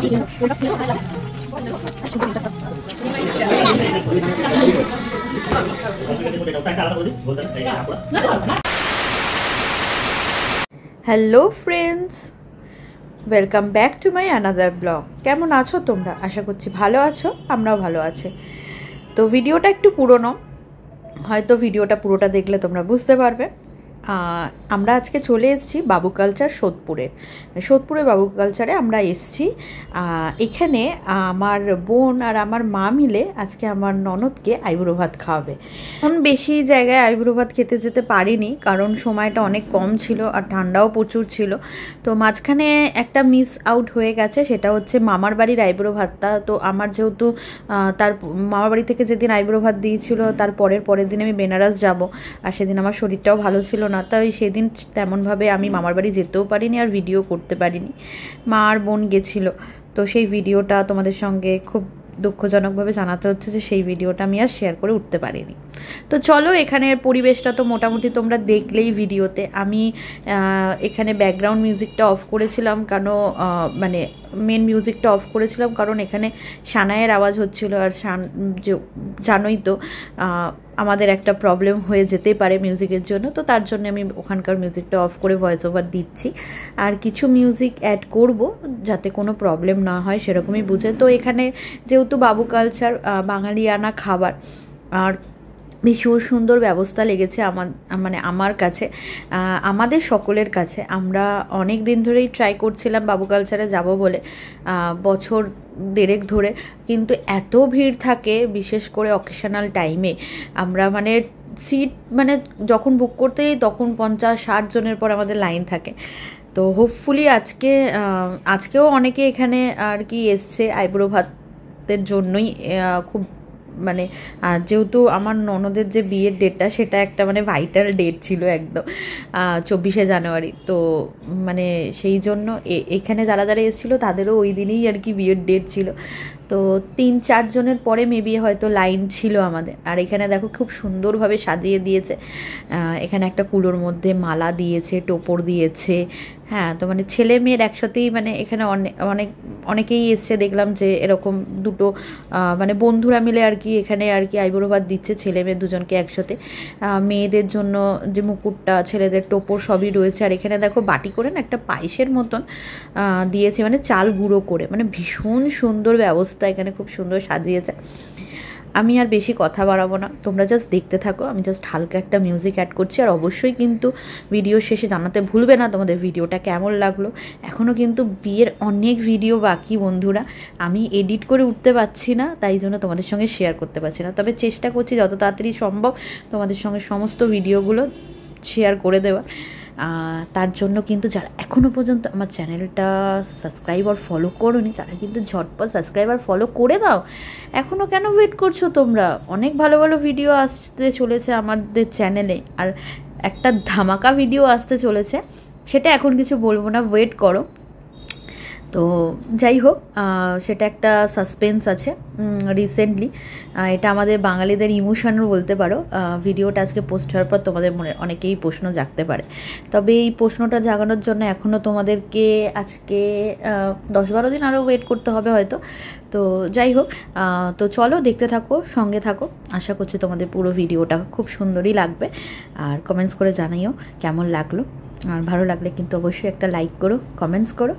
Hello friends, welcome back to my another blog. কেমন আছো তোমরা? আশা করছি ভালো আছো, আমরাও ভালো আছি। তো ভিডিওটা একটু পুরনো, হয়তো ভিডিওটা পুরোটা দেখলে তোমরা বুঝতে পারবে। আমরা আজকে চলে এসেছি বাবু কালচার সোদপুরে বাবু কালচারে আমরা এসেছি। এখানে আমার বোন আর আমার মা মিলে আজকে আমার ননদকে আইবুড়ো ভাত খাওয়াবে। বেশি জায়গায় আইবুড়ো ভাত খেতে যেতে পারিনি, কারণ সময়টা অনেক কম ছিল আর ঠান্ডাও প্রচুর ছিল। তো মাঝখানে একটা মিস আউট হয়ে গেছে, সেটা হচ্ছে মামার বাড়ির আইবুড়ো ভাতটা। তো আমার যেহেতু তার মামার বাড়ি থেকে যেদিন আইবুড়ো ভাত দিয়েছিল তার পরের দিন আমি বেনারস যাব, আর সেদিন আমার শরীরটাও ভালো ছিল না, তাই সেদিন তেমনভাবে আমি মামার বাড়ি যেতেও পারিনি আর ভিডিও করতে পারিনি। মা আর বোন গেছিলো, তো সেই ভিডিওটা তোমাদের সঙ্গে খুব দুঃখজনকভাবে জানাতে হচ্ছে যে সেই ভিডিওটা আমি আর শেয়ার করে উঠতে পারিনি। তো চলো, এখানের পরিবেশটা তো মোটামুটি তোমরা দেখলেই ভিডিওতে। আমি এখানে ব্যাকগ্রাউন্ড মিউজিকটা অফ করেছিলাম, কারণ মানে মেন মিউজিকটা অফ করেছিলাম কারণ এখানে সানাইয়ের আওয়াজ হচ্ছিল, আর জানোই তো আমাদের একটা প্রবলেম হয়ে যেতে পারে মিউজিকের জন্য। তো তার জন্য আমি ওখানকার মিউজিকটা অফ করে ভয়েস ওভার দিচ্ছি, আর কিছু মিউজিক অ্যাড করব যাতে কোনো প্রবলেম না হয় সেরকমই বুঝে। তো এখানে যেহেতু বাবু কালচার বাঙালিয়ানা খাবার, আর ভীষণ সুন্দর ব্যবস্থা লেগেছে আমার কাছে, আমাদের সকলের কাছে। আমরা অনেক দিন ধরেই ট্রাই করছিলাম বাবু কালচারে যাব বলে, বছর দেড়েক ধরে, কিন্তু এত ভিড় থাকে বিশেষ করে অকেশনাল টাইমে। আমরা সিট যখন বুক করতে যাই তখন 50-60 জনের পর আমাদের লাইন থাকে। তো হোপফুলি আজকেও অনেকে এখানে আর কি এসছে আইবুড়ো ভাতের জন্যই। খুব যেহেতু আমার ননদের যে বিয়ের ডেটটা সেটা একটা ভাইটাল ডেট ছিল একদম, 24শে জানুয়ারি। তো সেই জন্য এখানে যারা যারা এসেছিলো তাদেরও ওই দিনেই আর কি বিয়ের ডেট ছিল। তো 3-4 জনের পরে মেবি হয়তো লাইন ছিল আমাদের। আর এখানে দেখো খুব সুন্দরভাবে সাজিয়ে দিয়েছে। এখানে একটা কুলোর মধ্যে মালা দিয়েছে, টোপর দিয়েছে। হ্যাঁ, তো ছেলে মেয়ের একসাথেই এখানে অনেকেই এসছে দেখলাম, যে এরকম দুটো বন্ধুরা মিলে আর কি এখানে আর কি আইবুড়ো ভাত দিচ্ছে, ছেলে মেয়ে দুজনকে একসাথে। মেয়েদের জন্য যে মুকুটটা, ছেলেদের টোপর সবই রয়েছে। আর এখানে দেখো বাটি করে না একটা পায়েসের মতন দিয়েছে, চাল গুঁড়ো করে। ভীষণ সুন্দর ব্যবস্থা, এখানে খুব সুন্দর সাজিয়েছে। আমি আর বেশি কথা বাড়াবো না, তোমরা জাস্ট দেখতে থাকো। আমি জাস্ট হালকা একটা মিউজিক অ্যাড করছি। আর অবশ্যই কিন্তু ভিডিও শেষে জানাতে ভুলবে না তোমাদের ভিডিওটা কেমন লাগলো। এখনও কিন্তু বিয়ের অনেক ভিডিও বাকি বন্ধুরা, আমি এডিট করে উঠতে পারছি না, তাই জন্য তোমাদের সঙ্গে শেয়ার করতে পারছি না। তবে চেষ্টা করছি যত তাড়াতাড়ি সম্ভব তোমাদের সঙ্গে সমস্ত ভিডিওগুলো শেয়ার করে দেওয়া। তার জন্য কিন্তু যারা এখনও পর্যন্ত আমার চ্যানেলটা সাবস্ক্রাইব আর ফলো করোনি, তারা কিন্তু ঝটপট সাবস্ক্রাইব আর ফলো করে দাও। এখনও কেন ওয়েট করছো তোমরা? অনেক ভালো ভালো ভিডিও আসতে চলেছে আমাদের চ্যানেলে, আর একটা ধামাকা ভিডিও আসতে চলেছে, সেটা এখন কিছু বলবো না, ওয়েট করো। তো যাই হোক, সেটা একটা সাসপেন্স আছে। রিসেন্টলি এটা আমাদের বাঙালিদের ইমোশনও বলতে পারো। ভিডিওটা আজকে পোস্ট হওয়ার পর তোমাদের মনে অনেকেই প্রশ্ন জাগতে পারে, তবে এই প্রশ্নটা জাগানোর জন্য এখনও তোমাদেরকে আজকে 10-12 দিন আরও ওয়েট করতে হবে হয়তো। তো যাই হোক, তো চলো দেখতে থাকো, সঙ্গে থাকো। আশা করছি তোমাদের পুরো ভিডিওটা খুব সুন্দরই লাগবে, আর কমেন্টস করে জানাইও কেমন লাগলো। আর ভালো লাগলে কিন্তু অবশ্যই একটা লাইক করো, কমেন্টস করো।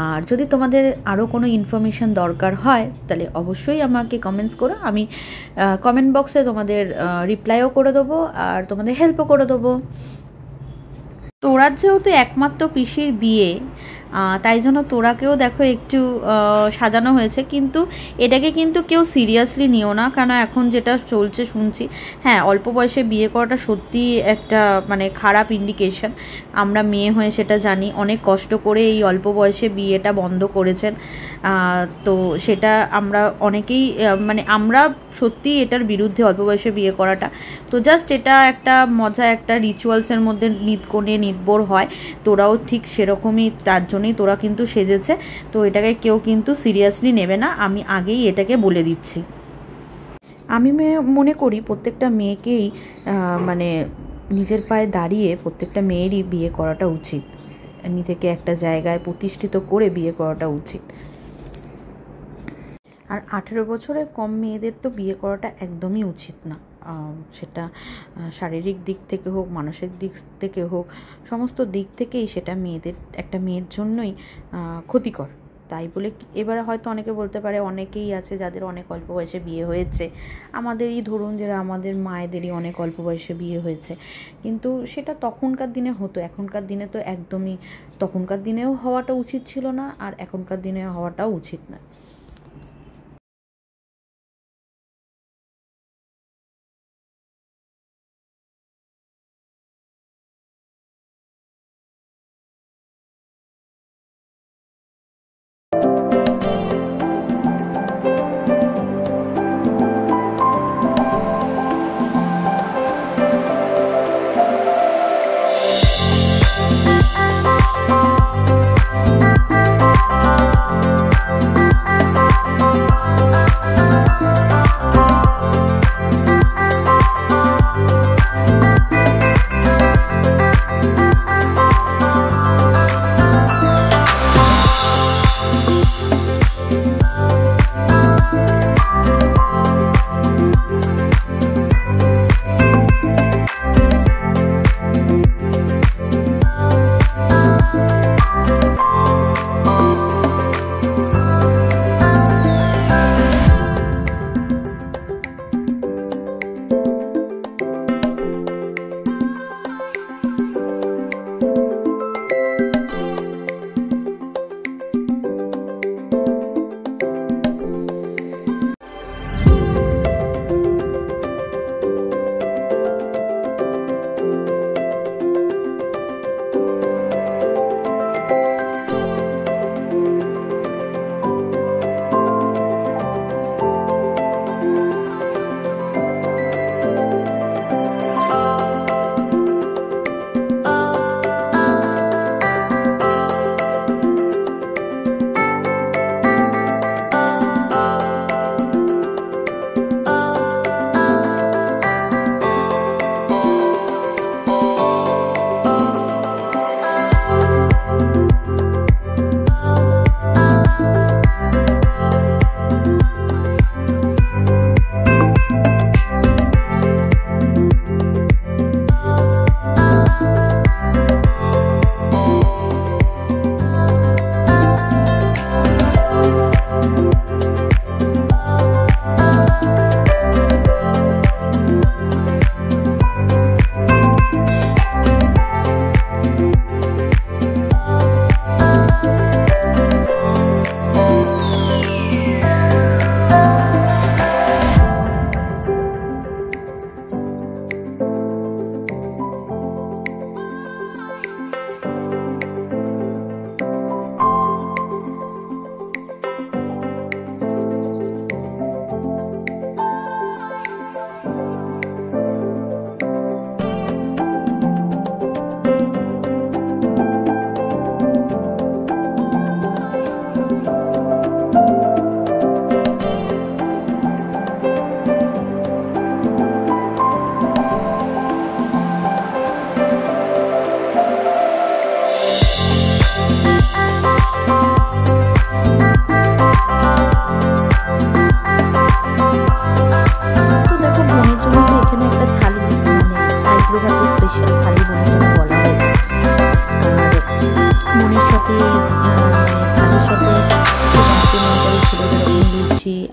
আর যদি তোমাদের আরও কোনো ইনফরমেশান দরকার হয় তাহলে অবশ্যই আমাকে কমেন্টস করো, আমি কমেন্ট বক্সে তোমাদের রিপ্লাইও করে দেবো আর তোমাদের হেল্পও করে দেবো। তোরার যেহেতু একমাত্র পিসির বিয়ে, তাই জন্য তোরাকেও দেখো একটু সাজানো হয়েছে, কিন্তু এটাকে কিন্তু কেউ সিরিয়াসলি নিও না, কেন এখন যেটা চলছে শুনছি, হ্যাঁ অল্প বয়সে বিয়ে করাটা সত্যি একটা খারাপ ইন্ডিকেশন। আমরা মেয়ে হয়ে সেটা জানি, অনেক কষ্ট করে এই অল্প বয়সে বিয়েটা বন্ধ করেছেন। তো সেটা আমরা অনেকেই আমরা সত্যি এটার বিরুদ্ধে অল্প বয়সে বিয়ে করাটা। তো জাস্ট এটা একটা মজা, একটা রিচুয়ালসের মধ্যে নিতকনে নিতবোর হয়, তোরাও ঠিক সেরকমই, তার জন্যই তোরা কিন্তু সেজেছে। তো এটাকে কেউ কিন্তু সিরিয়াসলি নেবে না, আমি আগেই এটাকে বলে দিচ্ছি। আমি মনে করি প্রত্যেকটা মেয়েকেই নিজের পায়ে দাঁড়িয়ে প্রত্যেকটা মেয়েরই বিয়ে করাটা উচিত, নিজেকে একটা জায়গায় প্রতিষ্ঠিত করে বিয়ে করাটা উচিত। আর 18 বছরের কম মেয়েদের তো বিয়ে করাটা একদমই উচিত না, সেটা শারীরিক দিক থেকে হোক, মানসিক দিক থেকে হোক, সমস্ত দিক থেকেই সেটা একটা মেয়ের জন্যই ক্ষতিকর। তাই বলে এবারে হয়তো অনেকে বলতে পারে, অনেকেই আছে যাদের অনেক অল্প বয়সে বিয়ে হয়েছে, আমাদেরই ধরুন যারা আমাদের মায়েদেরই অনেক অল্প বয়সে বিয়ে হয়েছে, কিন্তু সেটা তখনকার দিনে হতো, এখনকার দিনে তো একদমই, তখনকার দিনেও হওয়াটা উচিত ছিল না আর এখনকার দিনে হওয়াটাও উচিত না।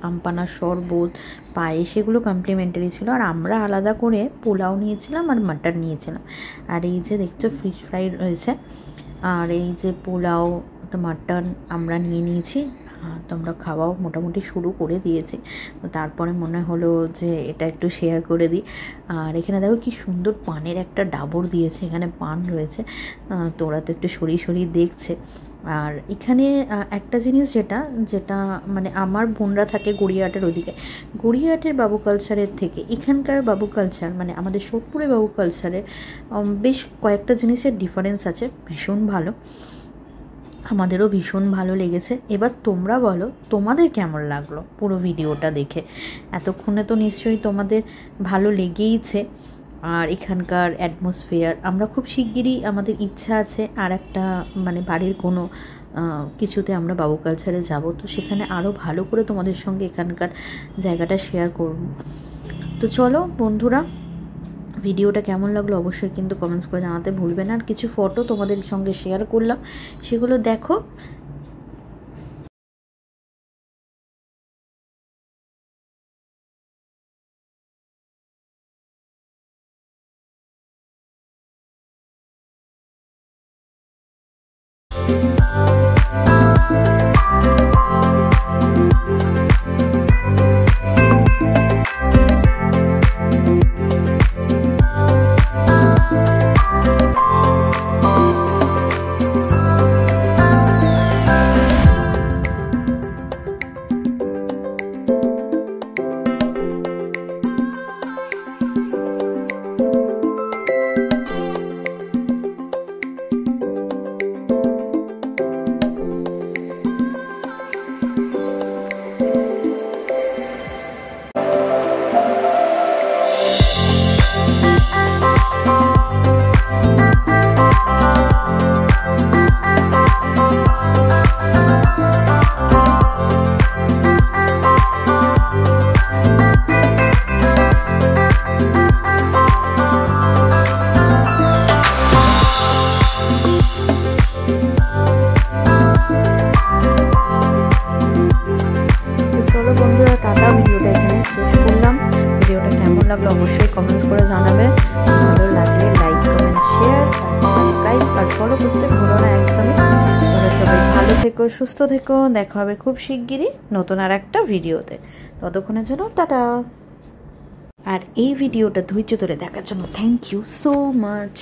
আমপানা শরবত পায়েস এগুলো কমপ্লিমেন্টারি ছিল। আর আমরা আলাদা করে পোলাও নিয়েছিলাম আর মাটন নিয়েছিলাম। আর এই যে দেখছো ফিশ ফ্রাই রয়েছে, আর এই যে পোলাও তো মাটন আমরা নিয়েছি। তোমরা খাওয়াও মোটামুটি শুরু করে দিয়েছি, তো তারপরে মনে হলো যে এটা একটু শেয়ার করে দিই। আর এখানে দেখো কি সুন্দর পানের একটা ডাবর দিয়েছে, এখানে পান রয়েছে, তো ওরা তো একটু সরিয়ে সরিয়ে দেখছে। আর এখানে একটা জিনিস যেটা মানে আমার বোনরা থাকে গড়িয়াহাটের ওদিকে, গড়িয়াহাটের বাবু কালচারের থেকে এখানকার বাবু কালচার মানে আমাদের সোদপুরের বাবু কালচারের বেশ কয়েকটা জিনিসের ডিফারেন্স আছে, ভীষণ ভালো, আমাদেরও ভীষণ ভালো লেগেছে। এবার তোমরা বলো তোমাদের কেমন লাগলো পুরো ভিডিওটা দেখে। এতক্ষণে তো নিশ্চয়ই তোমাদের ভালো লেগেইছে। আর এখানকার অ্যাটমসফিয়ার। আমরা খুব শিগগিরই আমাদের ইচ্ছা আছে আর একটা মানে বাড়ির কোনো কিছুতে আমরা বাবু কালচারে যাব, তো সেখানে আরও ভালো করে তোমাদের সঙ্গে এখানকার জায়গাটা শেয়ার করব। তো চলো বন্ধুরা, ভিডিওটা কেমন লাগলো অবশ্যই কিন্তু কমেন্টস করে জানাতে ভুলবে না। আর কিছু ফটো তোমাদের সঙ্গে শেয়ার করলাম, সেগুলো দেখো। অবশ্যই কমেন্টস করে জানাবে, ভালো লাগলে লাইক কমেন্ট শেয়ার সাবস্ক্রাইব আর ফলো করতে ভুলো না একদমই। তোমরা সবাই ভালো থেকো, সুস্থ থেকো, দেখা হবে খুব শিগগিরই নতুন আর একটা ভিডিওতে। ততক্ষণের জন্য টাটা। আর এই ভিডিওটা ধৈর্য ধরে দেখার জন্য থ্যাংক ইউ সো মাচ।